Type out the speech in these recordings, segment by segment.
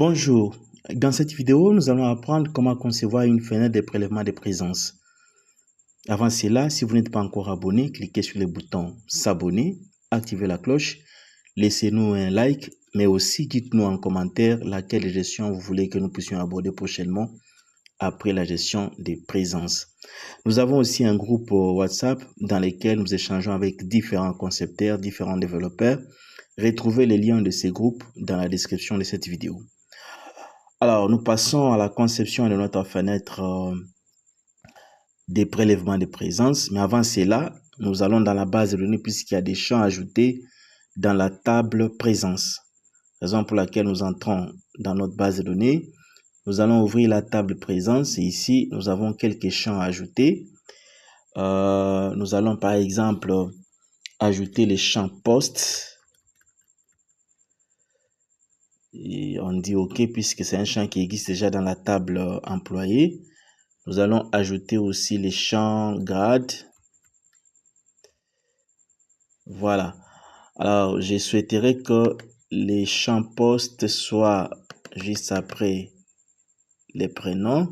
Bonjour, dans cette vidéo, nous allons apprendre comment concevoir une fenêtre de prélèvement de présence. Avant cela, si vous n'êtes pas encore abonné, cliquez sur le bouton s'abonner, activez la cloche, laissez-nous un like, mais aussi dites-nous en commentaire laquelle gestion vous voulez que nous puissions aborder prochainement après la gestion des présences. Nous avons aussi un groupe WhatsApp dans lequel nous échangeons avec différents concepteurs, différents développeurs. Retrouvez les liens de ces groupes dans la description de cette vidéo. Alors, nous passons à la conception de notre fenêtre des prélèvements de présence. Mais avant cela, nous allons dans la base de données puisqu'il y a des champs ajoutés dans la table présence. Raison pour laquelle nous entrons dans notre base de données. Nous allons ouvrir la table présence et ici, nous avons quelques champs ajoutés. Nous allons par exemple ajouter les champs poste. Et on dit OK puisque c'est un champ qui existe déjà dans la table employée. Nous allons ajouter aussi les champs grade. Voilà. Alors, je souhaiterais que les champs poste soient juste après les prénoms,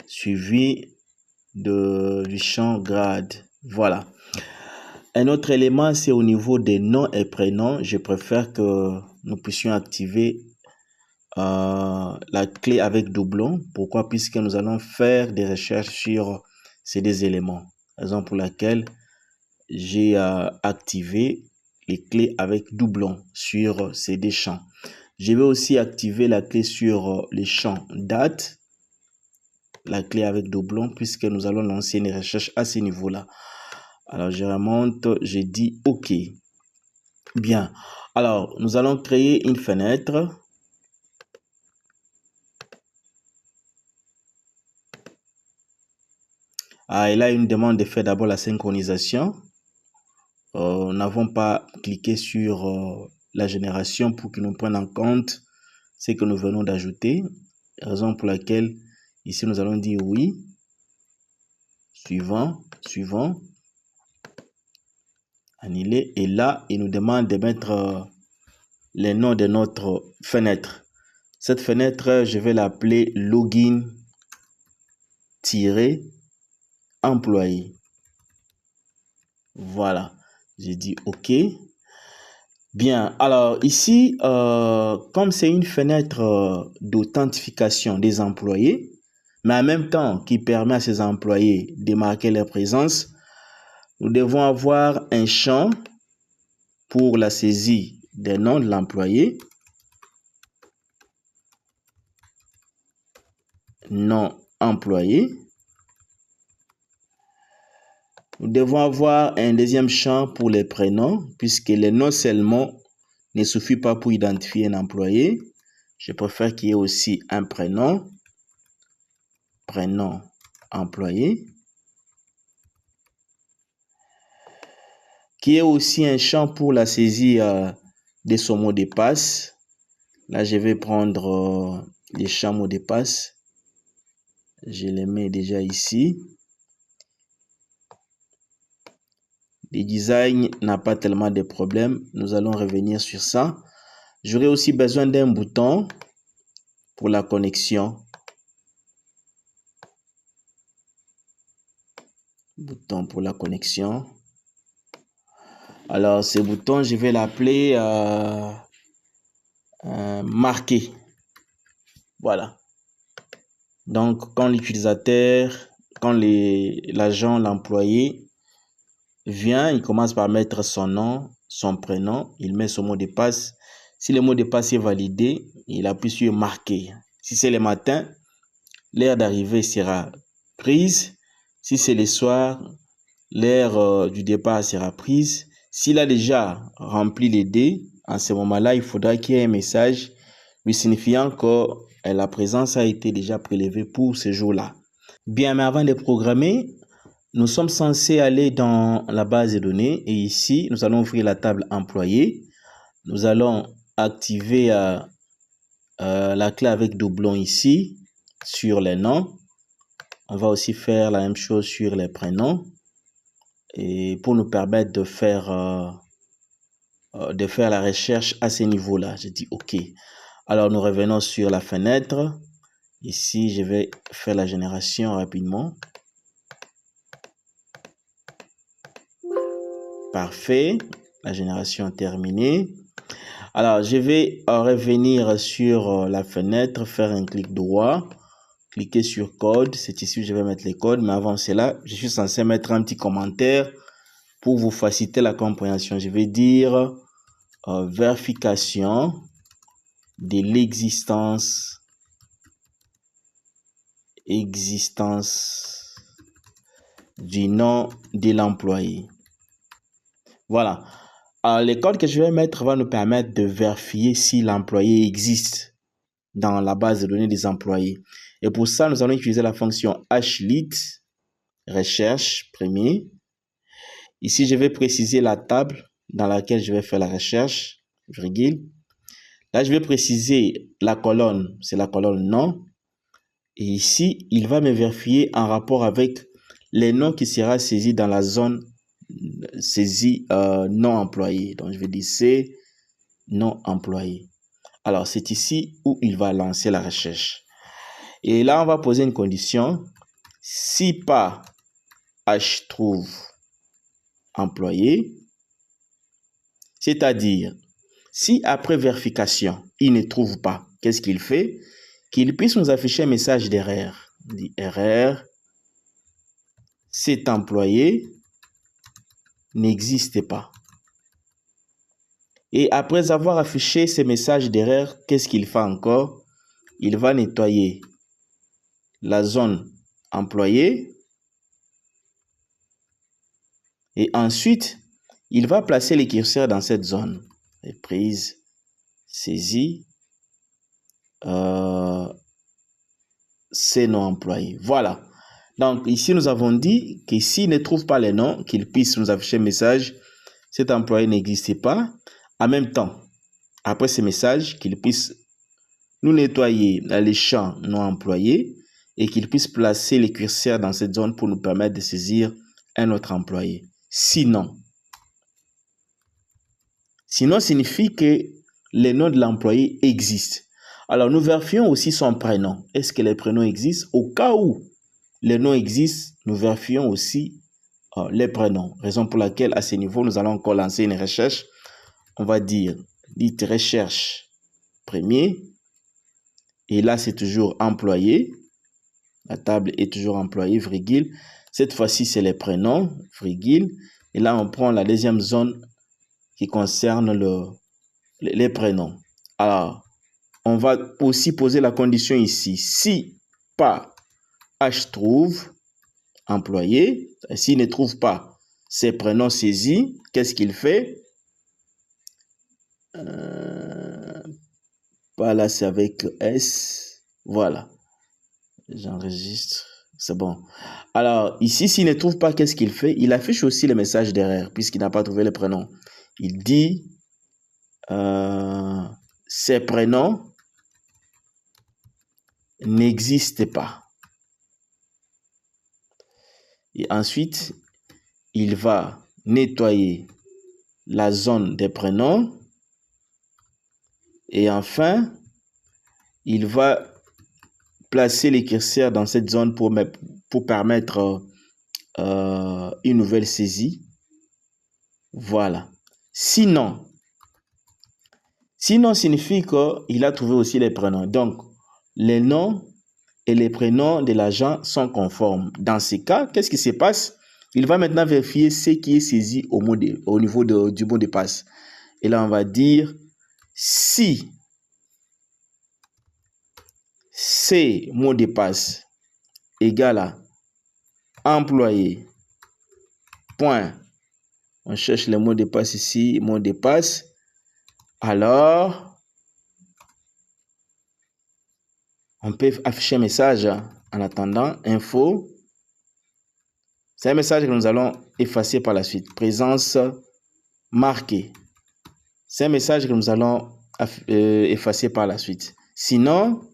suivi du champ grade. Voilà. Un autre élément, c'est au niveau des noms et prénoms. Je préfère que nous puissions activer la clé avec doublon. Pourquoi? Puisque nous allons faire des recherches sur ces deux éléments. Raison pour laquelle j'ai activé les clés avec doublon sur ces deux champs. Je vais aussi activer la clé sur les champs date, la clé avec doublon, puisque nous allons lancer une recherche à ce niveau-là. Alors, je remonte, j'ai dit OK. Bien. Alors, nous allons créer une fenêtre. Et là, il nous demande de faire d'abord la synchronisation. Nous n'avons pas cliqué sur la génération pour que nous prenne en compte ce que nous venons d'ajouter. Raison pour laquelle, ici, nous allons dire oui. Suivant, suivant. Annuler. Et là, il nous demande de mettre les noms de notre fenêtre. Cette fenêtre, je vais l'appeler login-employé. Voilà. J'ai dit OK. Bien. Alors ici, comme c'est une fenêtre d'authentification des employés, mais en même temps qui permet à ces employés de marquer leur présence, nous devons avoir un champ pour la saisie des noms de l'employé. Nom employé. Nous devons avoir un deuxième champ pour les prénoms, puisque les noms seulement ne suffit pas pour identifier un employé. Je préfère qu'il y ait aussi un prénom, prénom employé, qui est aussi un champ pour la saisie de son mot de passe. Là, je vais prendre les champs mots de passe. Je les mets déjà ici. Le design n'a pas tellement de problèmes. Nous allons revenir sur ça. J'aurai aussi besoin d'un bouton pour la connexion. Bouton pour la connexion. Alors, ce bouton, je vais l'appeler marqué. Voilà. Donc, quand l'utilisateur, quand l'agent, l'employé vient, il commence par mettre son nom, son prénom, il met son mot de passe. Si le mot de passe est validé, il appuie sur marquer. Si c'est le matin, l'heure d'arrivée sera prise. Si c'est le soir, l'heure du départ sera prise. S'il a déjà rempli les dés, en ce moment-là, il faudra qu'il y ait un message lui signifiant que la présence a été déjà prélevée pour ce jour-là. Bien, mais avant de programmer, nous sommes censés aller dans la base de données et ici, nous allons ouvrir la table employé. Nous allons activer la clé avec doublon ici sur les noms. On va aussi faire la même chose sur les prénoms et pour nous permettre de faire la recherche à ce niveau-là. Je dis OK. Alors, nous revenons sur la fenêtre. Ici, je vais faire la génération rapidement. Parfait. La génération terminée. Alors, je vais revenir sur la fenêtre, faire un clic droit, cliquer sur code. C'est ici où je vais mettre les codes. Mais avant cela, je suis censé mettre un petit commentaire pour vous faciliter la compréhension. Je vais dire vérification de l'existence du nom de l'employé. Voilà. Alors, les codes que je vais mettre va nous permettre de vérifier si l'employé existe dans la base de données des employés. Et pour ça, nous allons utiliser la fonction hlit, recherche, premier. Ici, je vais préciser la table dans laquelle je vais faire la recherche, virgule. Là, je vais préciser la colonne, c'est la colonne nom. Et ici, il va me vérifier en rapport avec les noms qui sera saisi dans la zone saisie non employé. Donc, je vais dire c'est non employé. Alors, c'est ici où il va lancer la recherche. Et là, on va poser une condition. Si pas H trouve employé, c'est-à-dire, si après vérification, il ne trouve pas, qu'est-ce qu'il fait? Qu'il puisse nous afficher un message d'erreur. Dit erreur, cet employé n'existe pas. Et après avoir affiché ces messages d'erreur, qu'est-ce qu'il fait encore? Il va nettoyer la zone employée et ensuite, il va placer les curseurs dans cette zone. Prise, saisie, c'est non employé. Voilà. Donc, ici, nous avons dit que s'il ne trouve pas les noms, qu'il puisse nous afficher un message, cet employé n'existe pas. En même temps, après ce message, qu'il puisse nous nettoyer les champs non employés et qu'il puisse placer les curseurs dans cette zone pour nous permettre de saisir un autre employé. Sinon signifie que le nom de l'employé existe. Alors, nous vérifions aussi son prénom. Est-ce que les prénoms existent? Au cas où les noms existent, nous vérifions aussi les prénoms. Raison pour laquelle, à ce niveau, nous allons encore lancer une recherche. On va dire, dites recherche premier. Et là, c'est toujours employé. La table est toujours employé, virgule. Cette fois-ci, c'est les prénoms, virgule. Et là, on prend la deuxième zone qui concerne les prénoms. Alors, on va aussi poser la condition ici. Si pas H trouve employé, s'il ne trouve pas ses prénoms saisis, qu'est-ce qu'il fait? Voilà, c'est avec S. Voilà. J'enregistre. C'est bon. Alors, ici, s'il ne trouve pas, qu'est-ce qu'il fait? Il affiche aussi le message d'erreur, puisqu'il n'a pas trouvé le prénom. Il dit ces prénoms n'existent pas. Et ensuite, il va nettoyer la zone des prénoms. Et enfin, il va placer les curseurs dans cette zone pour permettre une nouvelle saisie. Voilà. Sinon signifie qu'il a trouvé aussi les prénoms. Donc, les noms et les prénoms de l'agent sont conformes. Dans ces cas, qu'est-ce qui se passe? Il va maintenant vérifier ce qui est saisi au niveau du mot de passe. Et là, on va dire si ces mots de passe égale à employé, point, on cherche le mot de passe ici, mot de passe, alors on peut afficher un message en attendant, info, c'est un message que nous allons effacer par la suite, présence marquée, c'est un message que nous allons effacer par la suite, sinon,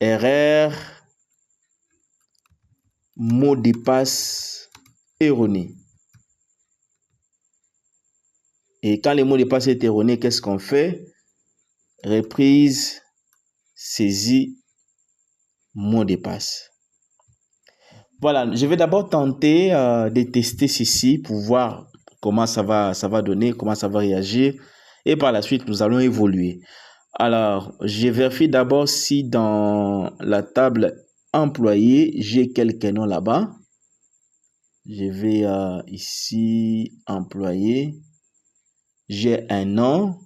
erreur, mot de passe erroné. Et quand le mot de passe est erroné, qu'est-ce qu'on fait? Reprise, saisie, mot de passe. Voilà, je vais d'abord tenter de tester ceci pour voir comment ça va donner, comment ça va réagir. Et par la suite, nous allons évoluer. Alors, je vérifie d'abord si dans la table employé, j'ai quelques noms là-bas. Je vais ici, employé. J'ai un nom,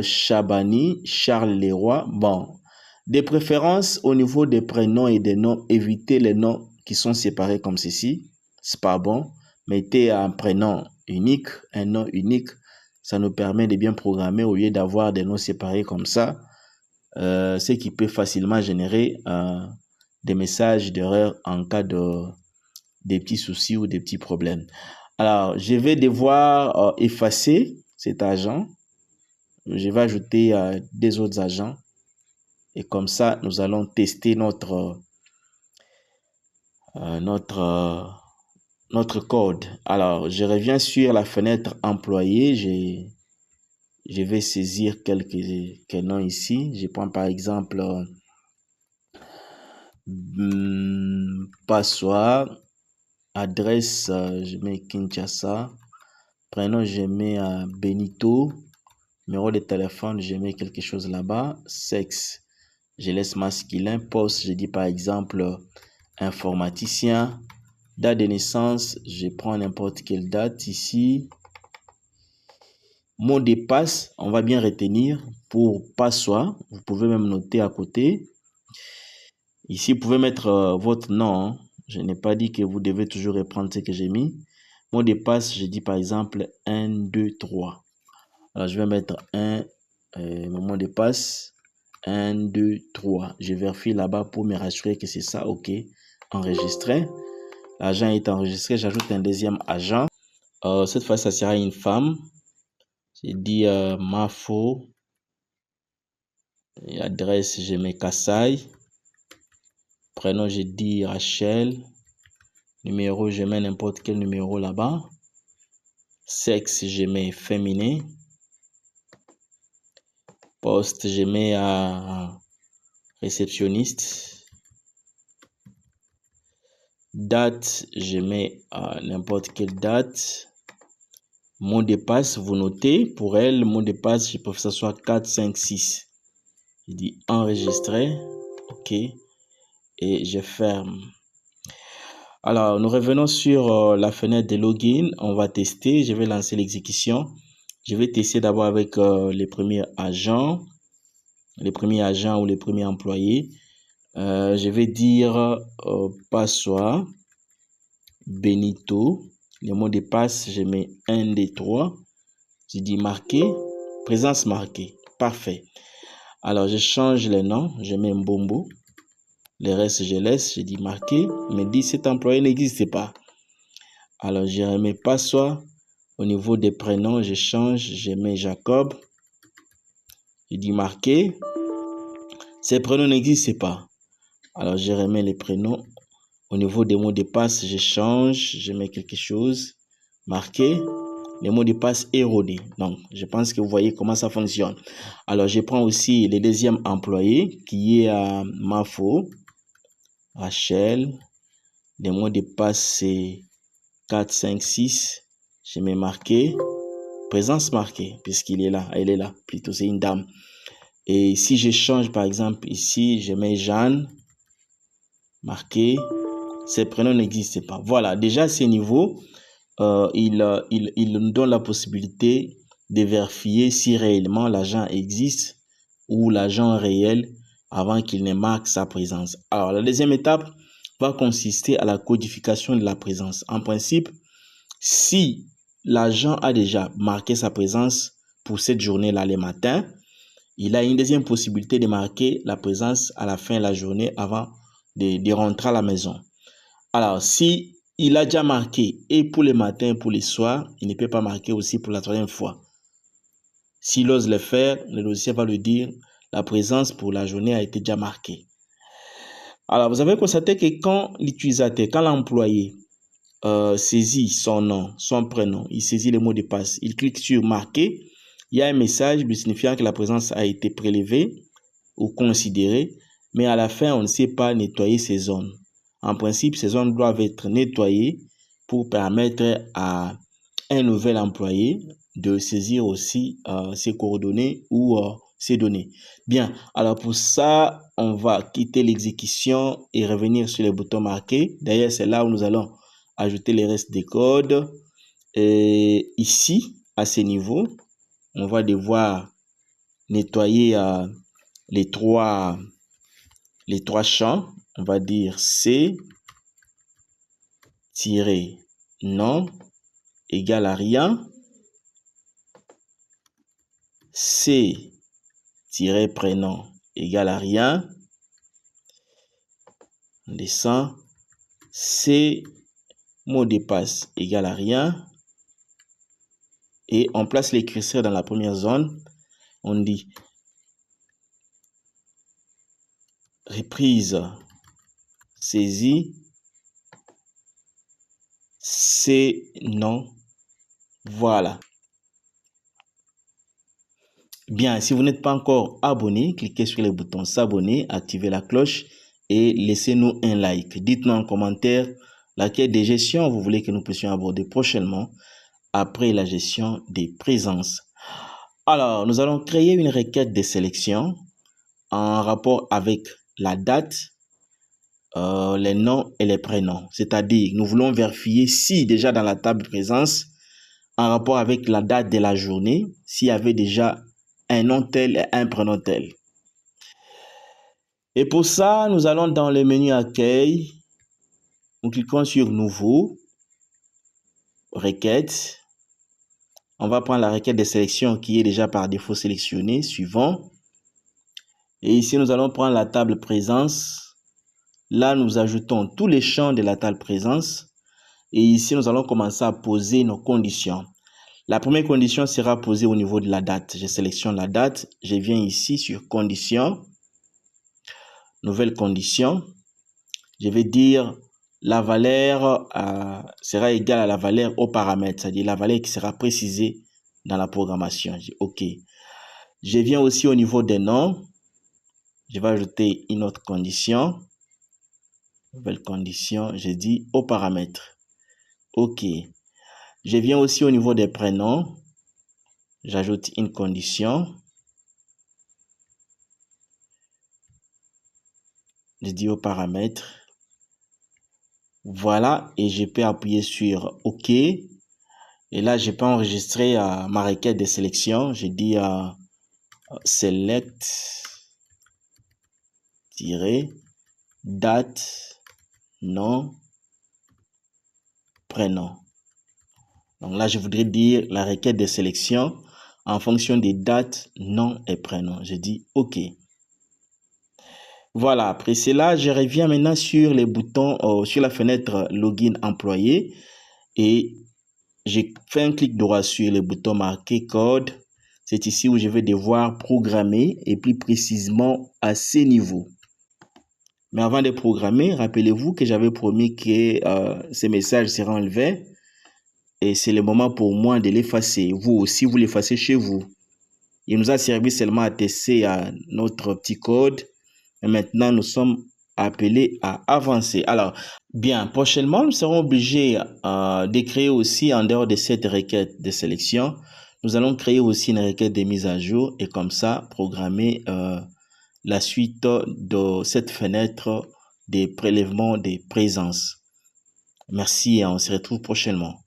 Chabani, Charles Leroy. Bon, de préférence au niveau des prénoms et des noms, évitez les noms qui sont séparés comme ceci. C'est pas bon. Mettez un prénom unique, un nom unique. Ça nous permet de bien programmer au lieu d'avoir des noms séparés comme ça. Ce qui peut facilement générer des messages d'erreur en cas des petits soucis ou des petits problèmes. Alors, je vais devoir effacer cet agent. Je vais ajouter des autres agents. Et comme ça, nous allons tester notre code. Alors, je reviens sur la fenêtre employé. Je vais saisir quelques noms ici. Je prends par exemple passoire, adresse, je mets Kinshasa, prénom, je mets Benito, numéro de téléphone, je mets quelque chose là-bas, sexe, je laisse masculin, poste, je dis par exemple informaticien, date de naissance, je prends n'importe quelle date ici, mot de passe, on va bien retenir pour passoire, vous pouvez même noter à côté. Ici, vous pouvez mettre votre nom. Hein. Je n'ai pas dit que vous devez toujours reprendre ce que j'ai mis. Mot de passe, je dis par exemple 1, 2, 3. Alors, je vais mettre 1, mon mot de passe, 1, 2, 3. Je vérifie là-bas pour me rassurer que c'est ça. OK. Enregistré. L'agent est enregistré. J'ajoute un deuxième agent. Cette fois, ça sera une femme. J'ai dit Mafo. Et adresse, je mets Kassai. Prénom, je dis Rachel. Numéro, je mets n'importe quel numéro là-bas. Sexe, je mets féminin. Poste, je mets réceptionniste. Date, je mets n'importe quelle date. Mot de passe, vous notez. Pour elle, mot de passe, je préfère que ce soit 4, 5, 6. Je dis enregistrer. OK. Et je ferme. Alors, nous revenons sur la fenêtre de login. On va tester. Je vais lancer l'exécution. Je vais tester d'abord avec les premiers agents ou les premiers employés. Je vais dire passoire, Benito. Le mot de passe, je mets 1, 2, 3. Je dis marqué, présence marquée. Parfait. Alors, je change les noms. Je mets Mbombo. Le reste, je laisse. Je dis marqué. Mais dit cet employé n'existe pas. Alors, je remets passoire. Au niveau des prénoms, je change. Je mets Jacob. Je dis marqué. Ces prénoms n'existent pas. Alors, je remets les prénoms. Au niveau des mots de passe, je change. Je mets quelque chose. Marqué. Les mots de passe erronés. Donc, je pense que vous voyez comment ça fonctionne. Alors, je prends aussi le deuxième employé qui est Mafo. Rachel. Les mots de passe, c'est 4, 5, 6. Je mets marqué. Présence marquée, puisqu'il est là. Elle est là. Plutôt, c'est une dame. Et si je change, par exemple, ici, je mets Jeanne. Marqué. Ces prénoms n'existent pas. Voilà. Déjà, à ce niveau, il nous donne la possibilité de vérifier si réellement l'agent existe ou l'agent réel avant qu'il ne marque sa présence. Alors, la deuxième étape va consister à la codification de la présence. En principe, si l'agent a déjà marqué sa présence pour cette journée-là le matin, il a une deuxième possibilité de marquer la présence à la fin de la journée avant de rentrer à la maison. Alors, si il a déjà marqué et pour le matin et pour le soir, il ne peut pas marquer aussi pour la troisième fois. S'il ose le faire, le logiciel va lui dire la présence pour la journée a été déjà marquée. Alors, vous avez constaté que quand l'utilisateur, quand l'employé saisit son nom, son prénom, il saisit le mot de passe, il clique sur marquer, il y a un message lui signifiant que la présence a été prélevée ou considérée, mais à la fin, on ne sait pas nettoyer ces zones. En principe, ces zones doivent être nettoyées pour permettre à un nouvel employé de saisir aussi ses coordonnées ou ses données. Bien, alors pour ça, on va quitter l'exécution et revenir sur les boutons marqués. D'ailleurs, c'est là où nous allons ajouter les restes des codes. Et ici, à ce niveau, on va devoir nettoyer les trois champs. On va dire C-nom égale à rien. C-prénom égale à rien. On descend. C mot de passe égale à rien. Et on place les curseurs dans la première zone. On dit reprise saisie. C-nom. Voilà. Bien, si vous n'êtes pas encore abonné, cliquez sur le bouton s'abonner, activez la cloche et laissez-nous un like. Dites-nous en commentaire laquelle des gestions vous voulez que nous puissions aborder prochainement après la gestion des présences. Alors, nous allons créer une requête de sélection en rapport avec la date, les noms et les prénoms. C'est-à-dire, nous voulons vérifier si déjà dans la table présence, en rapport avec la date de la journée, s'il y avait déjà un nom tel et un prénom tel. Et pour ça, nous allons dans le menu accueil, nous cliquons sur nouveau, requête. On va prendre la requête de sélection qui est déjà par défaut sélectionnée, suivant. Et ici, nous allons prendre la table présence. Là, nous ajoutons tous les champs de la table présence. Et ici, nous allons commencer à poser nos conditions. La première condition sera posée au niveau de la date. Je sélectionne la date. Je viens ici sur conditions. Nouvelle condition. Je vais dire la valeur sera égale à la valeur au paramètre. C'est-à-dire la valeur qui sera précisée dans la programmation. Je dis OK. Je viens aussi au niveau des noms. Je vais ajouter une autre condition. Nouvelle condition. Je dis au paramètre. OK. Je viens aussi au niveau des prénoms. J'ajoute une condition. Je dis au paramètre. Voilà. Et je peux appuyer sur OK. Et là, je peux enregistrer ma requête de sélection. Je dis select date nom prénom. Donc là, je voudrais dire la requête de sélection en fonction des dates, nom et prénom. Je dis OK. Voilà, après cela, je reviens maintenant sur les boutons, sur la fenêtre Login employé et j'ai fait un clic droit sur le bouton marqué Code. C'est ici où je vais devoir programmer et plus précisément à ces niveaux. Mais avant de programmer, rappelez-vous que j'avais promis que ces messages seraient enlevés. Et c'est le moment pour moi de l'effacer. Vous aussi, vous l'effacez chez vous. Il nous a servi seulement à tester notre petit code. Et maintenant, nous sommes appelés à avancer. Alors, bien, prochainement, nous serons obligés de créer aussi, en dehors de cette requête de sélection, nous allons créer aussi une requête de mise à jour et comme ça, programmer la suite de cette fenêtre des prélèvements des présences. Merci et on se retrouve prochainement.